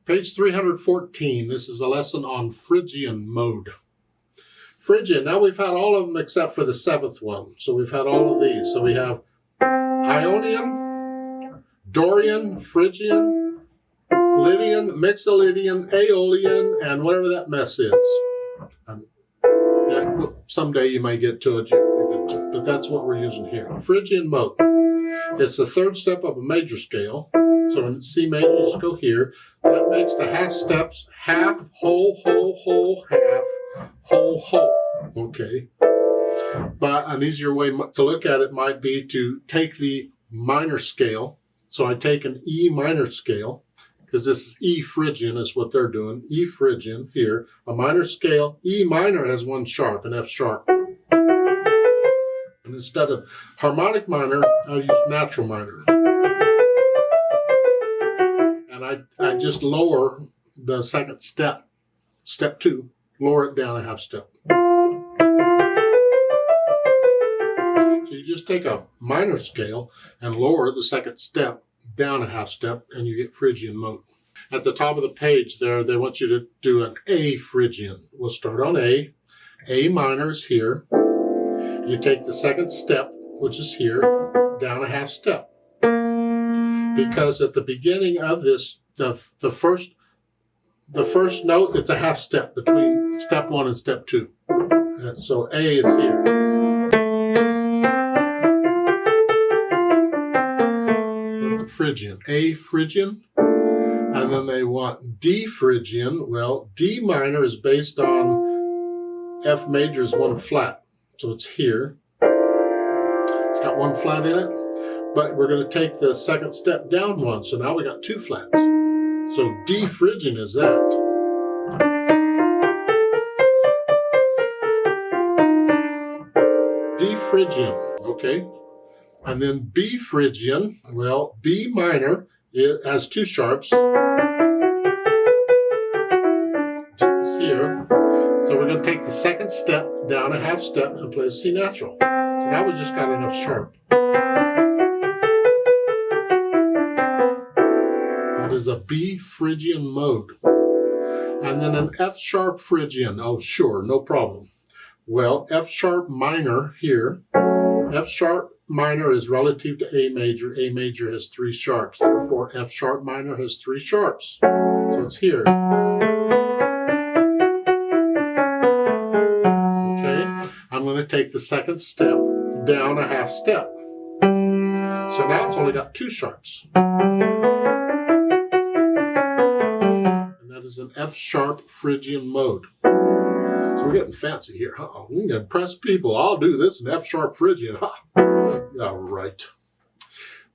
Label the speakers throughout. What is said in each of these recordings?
Speaker 1: Page 314. This is a lesson on Phrygian mode. Phrygian, now we've had all of them except for the seventh one. So we've had all of these. So we have Ionian, Dorian, Phrygian, Lydian, Mixolydian, Aeolian, and whatever that mess is. Yeah, someday you may get to it, but that's what we're using here. Phrygian mode. It's the third step of a major scale. So in C major, you just go here. That makes the half steps half, whole, whole, whole, half, whole, whole. Okay. But an easier way to look at it might be to take the minor scale. So I take an E minor scale, because this is E Phrygian is what they're doing. E Phrygian here, a minor scale. E minor has one sharp, an F sharp. And instead of harmonic minor, I'll use natural minor. And I just lower the second step, step 2, lower it down a half step. So you just take a minor scale and lower the second step down a half step, and you get Phrygian mode. At the top of the page there, they want you to do an A Phrygian. We'll start on A. A minor is here. You take the second step, which is here, down a half step. Because at the beginning of this, the first note, it's a half step between step 1 and step 2. So A is here. That's a Phrygian. A Phrygian. And then they want D Phrygian. Well, D minor is based on F major is 1 flat. So it's here. It's got 1 flat in it. But we're going to take the second step down 1. So now we got 2 flats. So D Phrygian is that. D Phrygian, okay. And then B Phrygian, well, B minor, it has 2 sharps. It's here. So we're going to take the second step down a half step and play a C natural. So now we just got an F sharp. That is a B Phrygian mode. And then an F sharp Phrygian. Oh, sure, no problem. Well, F sharp minor here. F sharp minor is relative to A major. A major has 3 sharps. Therefore, F sharp minor has 3 sharps. So it's here. Okay, I'm going to take the second step down a half step. So now it's only got 2 sharps. Is an F sharp Phrygian mode. So we're getting fancy here, huh? We can impress people. I'll do this in F sharp Phrygian, huh? All right.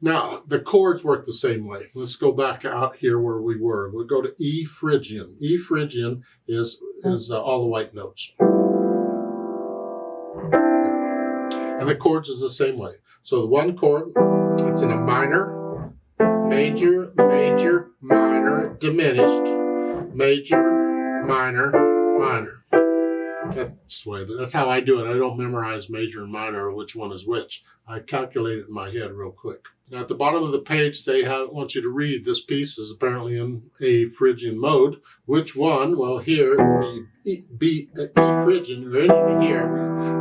Speaker 1: Now the chords work the same way. Let's go back out here where we were. We'll go to E Phrygian. E Phrygian is all the white notes, and the chords is the same way. So the one chord, it's in a minor, major, major, minor, diminished. Major, minor, minor. That's how I do it. I don't memorize major and minor or which one is which. I calculate it in my head real quick. Now at the bottom of the page, they want you to read this piece is apparently in a Phrygian mode. Which one? Well, here B Phrygian. We're in here.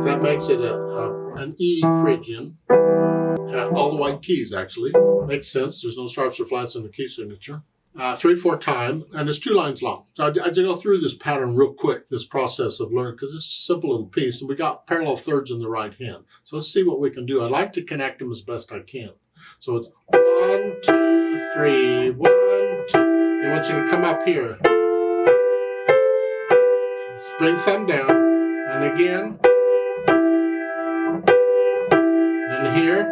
Speaker 1: That makes it an E Phrygian. All the white keys actually makes sense. There's no sharps or flats in the key signature. 3/4 time, and it's 2 lines long. So I just go through this pattern real quick, this process of learning, because it's a simple little piece, and we got parallel thirds in the right hand. So let's see what we can do. I like to connect them as best I can. So it's 1, 2, 3, 1, 2. I want you to come up here. Bring thumb down, and again, and here.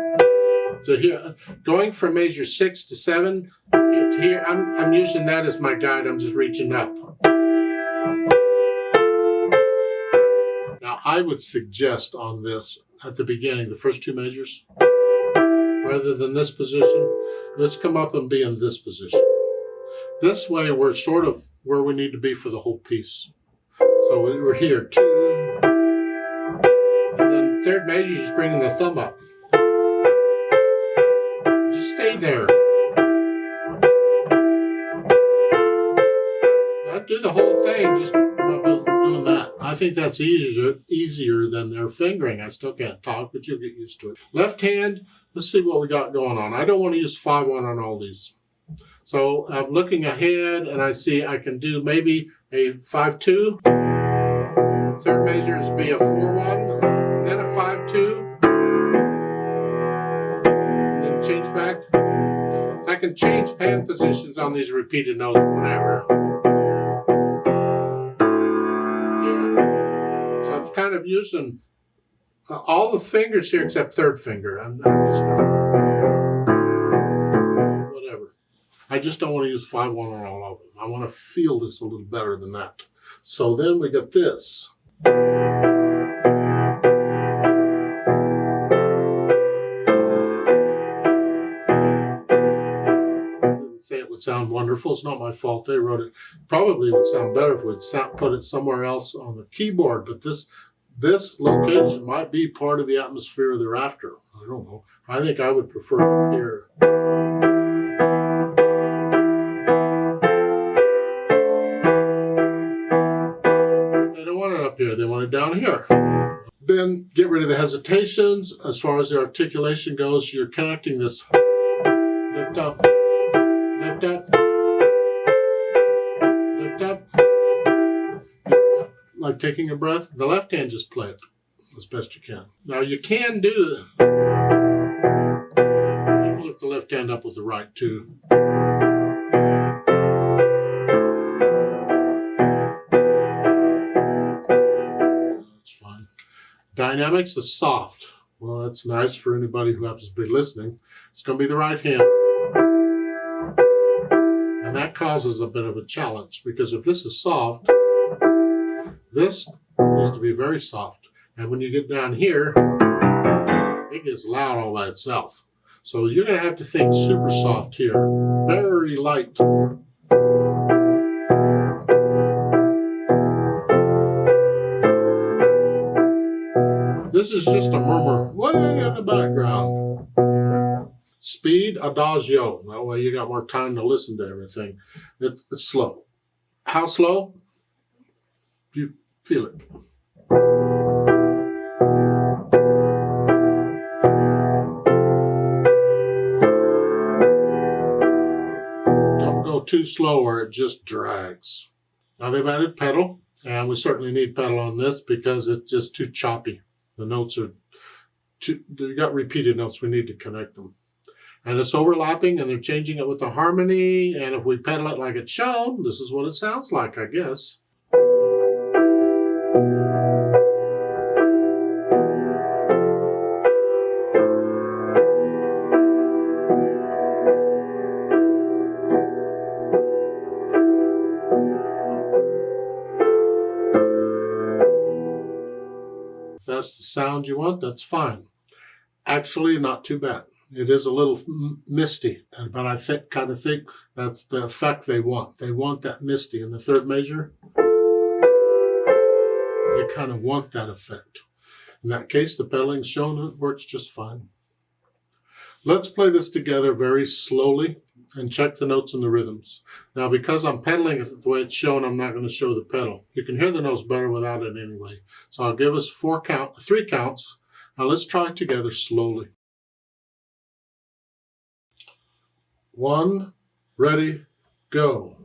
Speaker 1: So here, going from measure 6 to 7 to here, I'm using that as my guide. I'm just reaching up. Now, I would suggest on this at the beginning, the first 2 measures, rather than this position, let's come up and be in this position. This way, we're sort of where we need to be for the whole piece. So we're here, 2, and then third measure, you're just bringing the thumb up. Just stay there. Don't do the whole thing just doing that. I think that's easier than their fingering. I still can't talk, but you'll get used to it. Left hand, let's see what we got going on. I don't want to use 5-1 on all these. So I'm looking ahead and I see I can do maybe a 5-2. Third measure is be a 4-1, and then a 5-2. And then change back. So I can change hand positions on these repeated notes whenever. Yeah. So I'm kind of using all the fingers here except third finger. I'm just going, whatever. I just don't want to use 5-1 on all of them. I want to feel this a little better than that. So then we got this. Say it would sound wonderful. It's not my fault. They wrote it. Probably would sound better if we'd put it somewhere else on the keyboard. But this location might be part of the atmosphere they're after. I don't know. I think I would prefer it here. They don't want it up here. They want it down here. Then get rid of the hesitations. As far as the articulation goes, you're connecting this lift up. Lift up, lift up, like taking a breath. The left hand, just play it as best you can. Now you can do, you can lift the left hand up with the right too. That's fine. Dynamics is soft. Well, that's nice for anybody who happens to be listening. It's going to be the right hand. And that causes a bit of a challenge, because if this is soft, this needs to be very soft. And when you get down here, it gets loud all by itself. So you're going to have to think super soft here, very light. This is just a murmur way in the background. Speed, adagio. That way you got more time to listen to everything. It's slow. How slow? You feel it. Don't go too slow or it just drags. Now they've added pedal, and we certainly need pedal on this because it's just too choppy. The notes are too, you got repeated notes, we need to connect them. And it's overlapping, and they're changing it with the harmony. And if we pedal it like it's shown, this is what it sounds like, I guess. If that's the sound you want, that's fine. Actually, not too bad. It is a little misty, but I kind of think that's the effect they want. They want that misty in the third measure. They kind of want that effect. In that case, the pedaling shown, it works just fine. Let's play this together very slowly and check the notes and the rhythms. Now, because I'm pedaling it the way it's shown, I'm not going to show the pedal. You can hear the notes better without it anyway. So I'll give us 3 counts. Now let's try it together slowly. 1, ready, go.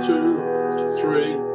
Speaker 1: 2, 3.